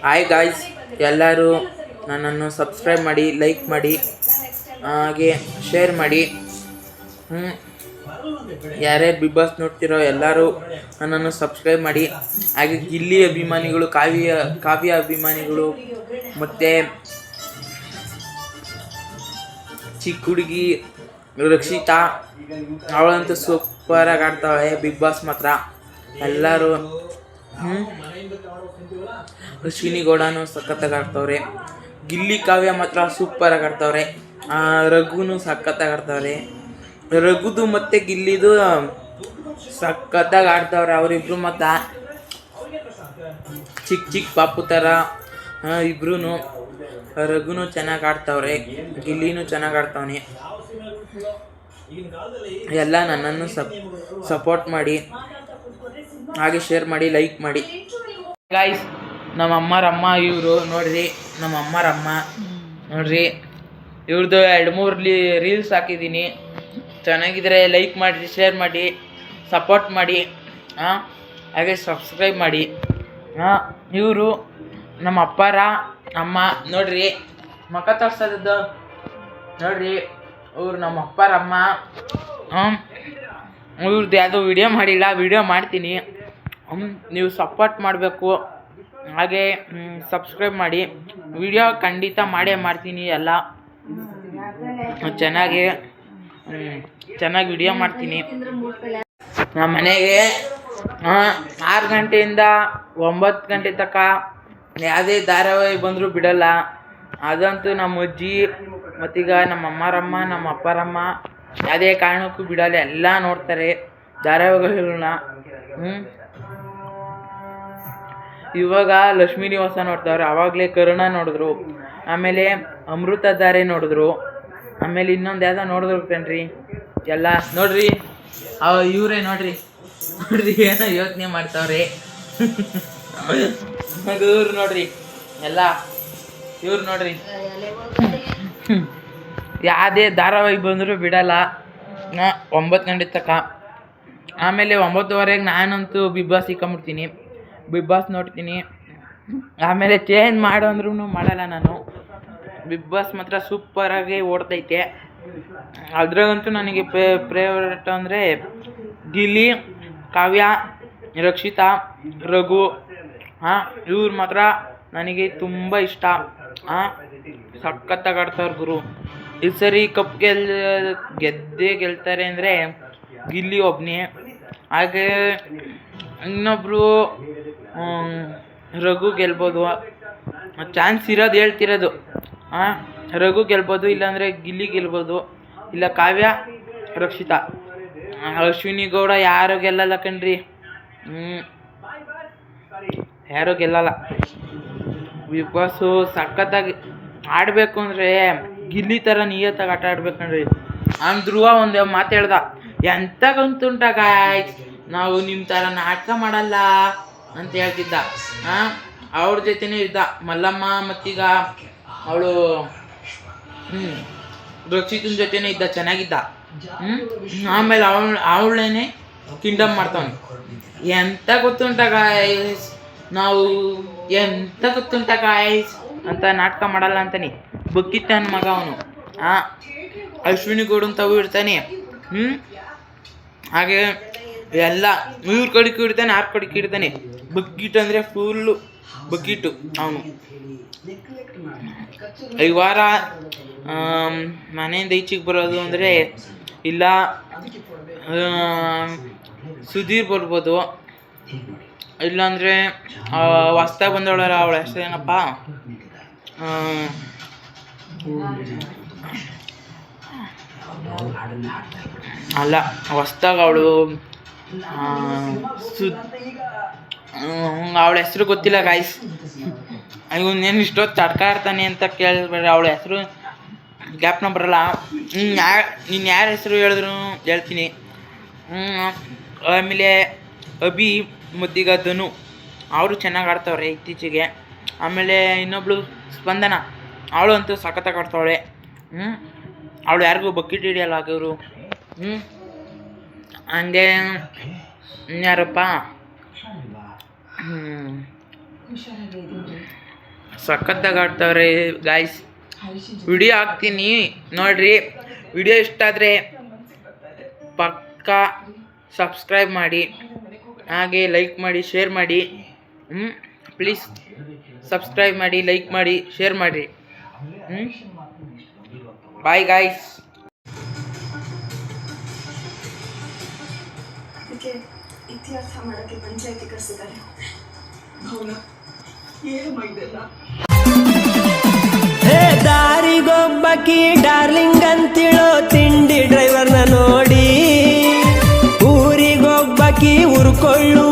Hi guys, ಎಲ್ಲರೂ ನನ್ನನ್ನು subscribe ಮಾಡಿ, ಲೈಕ್ ಮಾಡಿ, ಹಾಗೆ ಶೇರ್ ಮಾಡಿ. ಯಾರ್ಯಾರು ಬಿಗ್ ಬಾಸ್ ನೋಡ್ತಿರೋ ಎಲ್ಲರೂ ನನ್ನನ್ನು ಸಬ್ಸ್ಕ್ರೈಬ್ ಮಾಡಿ. ಹಾಗೆ ಗಿಲ್ಲಿ ಅಭಿಮಾನಿಗಳು, ಕಾವ್ಯ ಅಭಿಮಾನಿಗಳು, ಮತ್ತು ಚಿಕ್ಕ ಹುಡುಗಿ ರಕ್ಷಿತಾ, ಅವಳಂತೂ ಸೂಪರಾಗಿ ಆಡ್ತಾಳೆ ಬಿಗ್ ಬಾಸ್ ಮಾತ್ರ. ಎಲ್ಲರೂ ಅಶ್ವಿನಿ ಗೌಡನು ಸಖತ್ತಾಗಿ ಆಡ್ತವ್ರೆ. ಗಿಲ್ಲಿ ಕಾವ್ಯ ಮಾತ್ರ ಸೂಪರಾಗಿ ಆಡ್ತವ್ರೆ. ರಘುನು ಸಖತ್ತಾಗಿ ಆಡ್ತವ್ರೆ. ರಘುದು ಮತ್ತು ಗಿಲ್ಲಿದು ಸಖತ್ತಾಗಿ ಆಡ್ತವ್ರೆ ಅವರಿಬ್ರು. ಮತ್ತು ಚಿಕ್ಕ ಪಾಪು ಥರ ಇಬ್ರು. ರಘುನು ಚೆನ್ನಾಗಿ ಆಡ್ತವ್ರೆ, ಗಿಲ್ಲಿನೂ ಚೆನ್ನಾಗಿ ಆಡ್ತವನೆ. ಎಲ್ಲ ನನ್ನನ್ನು ಸಪೋರ್ಟ್ ಮಾಡಿ, ಹಾಗೆ ಶೇರ್ ಮಾಡಿ, ಲೈಕ್ ಮಾಡಿ. ಗಾಯ್ಸ್, ನಮ್ಮ ಅಮ್ಮರಮ್ಮ ಇವರು ನೋಡ್ರಿ, ನಮ್ಮ ಅಮ್ಮರಮ್ಮ ನೋಡ್ರಿ. ಇವ್ರದ್ದು 2-3 ರೀಲ್ಸ್ ಹಾಕಿದ್ದೀನಿ. ಚೆನ್ನಾಗಿದ್ರೆ ಲೈಕ್ ಮಾಡಿ, ಶೇರ್ ಮಾಡಿ, ಸಪೋರ್ಟ್ ಮಾಡಿ, ಹಾಗೆ ಸಬ್ಸ್ಕ್ರೈಬ್ ಮಾಡಿ. ಇವರು ನಮ್ಮ ಅಪ್ಪರ ಅಮ್ಮ ನೋಡ್ರಿ, ಮಖ ತೋರ್ಸೋದು ನೋಡ್ರಿ. ಇವ್ರು ನಮ್ಮ ಅಪ್ಪರಮ್ಮ. ಇವ್ರದ್ದು ಯಾವುದೋ ವಿಡಿಯೋ ಮಾಡಿಲ್ಲ, ವಿಡಿಯೋ ಮಾಡ್ತೀನಿ. ನೀವು ಸಪೋರ್ಟ್ ಮಾಡಬೇಕು, ಹಾಗೆ ಸಬ್ಸ್ಕ್ರೈಬ್ ಮಾಡಿ. ವಿಡಿಯೋ ಖಂಡಿತ ಮಾಡೇ ಮಾಡ್ತೀನಿ. ಎಲ್ಲ ಚೆನ್ನಾಗಿ ವಿಡಿಯೋ ಮಾಡ್ತೀನಿ. ನಮ್ಮ ಮನೆಗೆ 6 ಗಂಟೆಯಿಂದ 9 ಗಂಟೆ ತನಕ ಯಾವುದೇ ಧಾರಾವಾಹಿ ಬಂದರೂ ಬಿಡಲ್ಲ. ಅದಂತೂ ನಮ್ಮ ಅಜ್ಜಿ ಮತ್ತೀಗ ನಮ್ಮ ಅಮ್ಮರಮ್ಮ, ನಮ್ಮ ಅಪ್ಪರಮ್ಮ ಯಾವುದೇ ಕಾರಣಕ್ಕೂ ಬಿಡಲ್ಲ. ಎಲ್ಲ ನೋಡ್ತಾರೆ ಧಾರಾವಾಹಿಗಳನ್ನ. ಇವಾಗ ಲಕ್ಷ್ಮೀ ನಿವಾಸ ನೋಡ್ತಾವ್ರೆ. ಆವಾಗಲೇ ಕರುಣ ನೋಡಿದ್ರು, ಆಮೇಲೆ ಅಮೃತಧಾರೆ ನೋಡಿದ್ರು, ಆಮೇಲೆ ಇನ್ನೊಂದು ಯಾವುದೋ ನೋಡಿದ್ರು ಕಣ್ರಿ. ಎಲ್ಲ ನೋಡ್ರಿ, ಇವರೇ ನೋಡ್ರಿ ಏನೋ ಯೋಚನೆ ಮಾಡ್ತಾವ್ರೆ. ಇವ್ರು ನೋಡ್ರಿ, ಎಲ್ಲ ಇವ್ರು ನೋಡ್ರಿ. ಯಾವುದೇ ಧಾರಾವಾಹಿ ಬಂದರೂ ಬಿಡಲ್ಲ 9 ಗಂಟೆ ತನಕ. ಆಮೇಲೆ 9:15 ನಾನಂತೂ ಬಿಗ್ ಬಾಸ್ ಇಕ್ಕೊಂಬಿಡ್ತೀನಿ, ಬಿಗ್ ಬಾಸ್ ನೋಡ್ತೀನಿ. ಆಮೇಲೆ ಚೇಂಜ್ ಮಾಡು ಅಂದ್ರೂ ಮಾಡಲ್ಲ ನಾನು. ಬಿಗ್ ಬಾಸ್ ಮಾತ್ರ ಸೂಪರಾಗಿ ಓಡ್ತೈತೆ. ಅದ್ರಾಗಂತೂ ನನಗೆ ಫೇವ್ರೇಟ್ ಅಂದರೆ ಗಿಲ್ಲಿ, ಕಾವ್ಯ, ರಕ್ಷಿತಾ, ರಘು. ಇವ್ರು ಮಾತ್ರ ನನಗೆ ತುಂಬ ಇಷ್ಟ. ಸಖತ್ತಾಗಿ ಆಡ್ತವ್ರು ಗುರು. ಈ ಸರಿ ಕಪ್ ಗೆಲ್ತಾರೆ ಅಂದರೆ ಗಿಲ್ಲಿ ಒಬ್ಬನೇ. ಹಾಗೆ ಇನ್ನೊಬ್ಬರು ರಘು ಗೆಲ್ಬೋದು, ಚಾನ್ಸ್ ಇರೋದು ಹೇಳ್ತಿರೋದು. ರಘು ಗೆಲ್ಬೋದು, ಇಲ್ಲಾಂದರೆ ಗಿಲ್ಲಿ ಗೆಲ್ಬೋದು, ಇಲ್ಲ ಕಾವ್ಯ, ರಕ್ಷಿತಾ. ಅಶ್ವಿನಿ ಗೌಡ ಯಾರು ಗೆಲ್ಲಲ್ಲ ಕಣ್ರಿ, ಯಾರೂ ಗೆಲ್ಲಲ್ಲ. ಬಿಗ್ ಬಾಸು ಸಖತ್ತಾಗಿ ಆಡಬೇಕು ಅಂದರೆ ಗಿಲ್ಲಿ ಥರ ನಿಯತ್ತಾಗಿ ಆಟ ಆಡ್ಬೇಕಂಡ್ರಿ. ಧ್ರುವ ಒಂದು ಮಾತು ಹೇಳ್ದ, ಎಂತ ಗಂತುಂಟ ಗಾಯ್ಸ್, ನಾವು ನಿಮ್ಮ ಥರ ನಾಟಕ ಮಾಡಲ್ಲ ಅಂತ ಹೇಳ್ತಿದ್ದ. ಅವ್ರ ಜೊತೆನೇ ಇದ್ದ ಮಲ್ಲಮ್ಮ, ಮತ್ತೀಗ ಅವಳು ರಕ್ಷಿತನ ಜೊತೆನೇ ಇದ್ದ, ಚೆನ್ನಾಗಿದ್ದ. ಆಮೇಲೆ ಅವಳೇನೆ ಕಿಂಡಮ್ ಮಾಡ್ತಾವನು. ಎಂತ ಗೊತ್ತುಂಟ ಗಾಯ್ಸ್, ನಾವು ಎಂತ ಗೊತ್ತುಂಟ ಗಾಯ್ಸ್ ಅಂತ ನಾಟಕ ಮಾಡಲ್ಲ ಅಂತಾನೆ. ಬಕ್ಕಿತ್ತಾನ ಮಗ ಅವನು. ಅಶ್ವಿನಿ ಗೌಡ ಅಂತವು ಇರ್ತಾನೆ. ಹಾಗೆ ಎಲ್ಲ ಇವ್ರ ಕಡೆಗೂ ಇಡ್ತಾನೆ, ಆರ್ ಕಡೆಗೂ ಇಡ್ತಾನೆ. ಬಕ್ಕಿಟ್ ಅಂದರೆ ಫುಲ್ಲು ಬಕ್ಕಿಟ್ಟು ಅವನು. ಈ ವಾರ ಮನೆಯಿಂದ ಈಚೆಗೆ ಬರೋದು ಅಂದರೆ ಇಲ್ಲ ಸುಧೀರ್ ಬರ್ಬೋದು, ಇಲ್ಲಾಂದರೆ ಹೊಸ್ದಾಗಿ ಬಂದವಳಲ್ಲ, ಅವಳ ಹೆಸರೇನಪ್ಪ, ಅಲ್ಲ ಹೊಸ್ದಾಗಿ ಅವಳು ಅವಳ ಹೆಸರು ಗೊತ್ತಿಲ್ಲ ಗಾಯ್ಸ್. ಇವನ್ನೇನು ಇಷ್ಟೊತ್ತು ತಡ್ಕ ಇರ್ತಾನೆ ಅಂತ ಕೇಳಿಸ್ಬೇಡ್ರಿ, ಅವಳ ಹೆಸರು ಗ್ಯಾಪ್ನ ಬರಲ್ಲ. ನೀನು ಯಾರ ಹೆಸರು ಹೇಳಿದ್ರು ಹೇಳ್ತೀನಿ. ಆಮೇಲೆ ಅಭಿ ಮತ್ತೀಗ ಧನು, ಅವರು ಚೆನ್ನಾಗಿ ಆಡ್ತವ್ರೆ ಇತ್ತೀಚೆಗೆ. ಆಮೇಲೆ ಇನ್ನೊಬ್ಳು ಸ್ಪಂದನ, ಅವಳು ಅಂತೂ ಸಖತ್ತಾಗಿ ಆಡ್ತಾವಳೆ. ಅವಳು ಯಾರಿಗೂ ಬಕೆಟ್ ಹಿಡಿಯಲ್ಲ ಆಗಿವರು. ಹಂಗೆ ಯಾರಪ್ಪ, ಸಖತ್ತಾಗಿ ಆಡ್ತಾವ್ರೆ ಗಾಯ್ಸ್. ವಿಡಿಯೋ ಹಾಕ್ತೀನಿ ನೋಡ್ರಿ. ವಿಡಿಯೋ ಇಷ್ಟ ಆದರೆ ಪಕ್ಕಾ ಸಬ್ಸ್ಕ್ರೈಬ್ ಮಾಡಿ, ಹಾಗೆ ಲೈಕ್ ಮಾಡಿ, ಶೇರ್ ಮಾಡಿ. ಪ್ಲೀಸ್ ಸಬ್ಸ್ಕ್ರೈಬ್ ಮಾಡಿ, ಲೈಕ್ ಮಾಡಿ, ಶೇರ್ ಮಾಡಿ. Bye guys. ಇತಿಹಾಸ ಮಾಡಕ್ಕೆ ಪಂಚಾಯತಿ ಕರೆಸಿದ್ದಾರೆ. ಭವನ ಏನು ಮೈದೆಲ್ಲ ದಾರಿಗೊಬ್ಬಕಿ ಡಾರ್ಲಿಂಗ್ ಅಂತಿಳೋ ತಿಂಡಿ ಡ್ರೈವರ್ನ ನೋಡಿ, ಊರಿಗೊಬ್ಬಕಿ ಉರ್ಕೊಳ್ಳು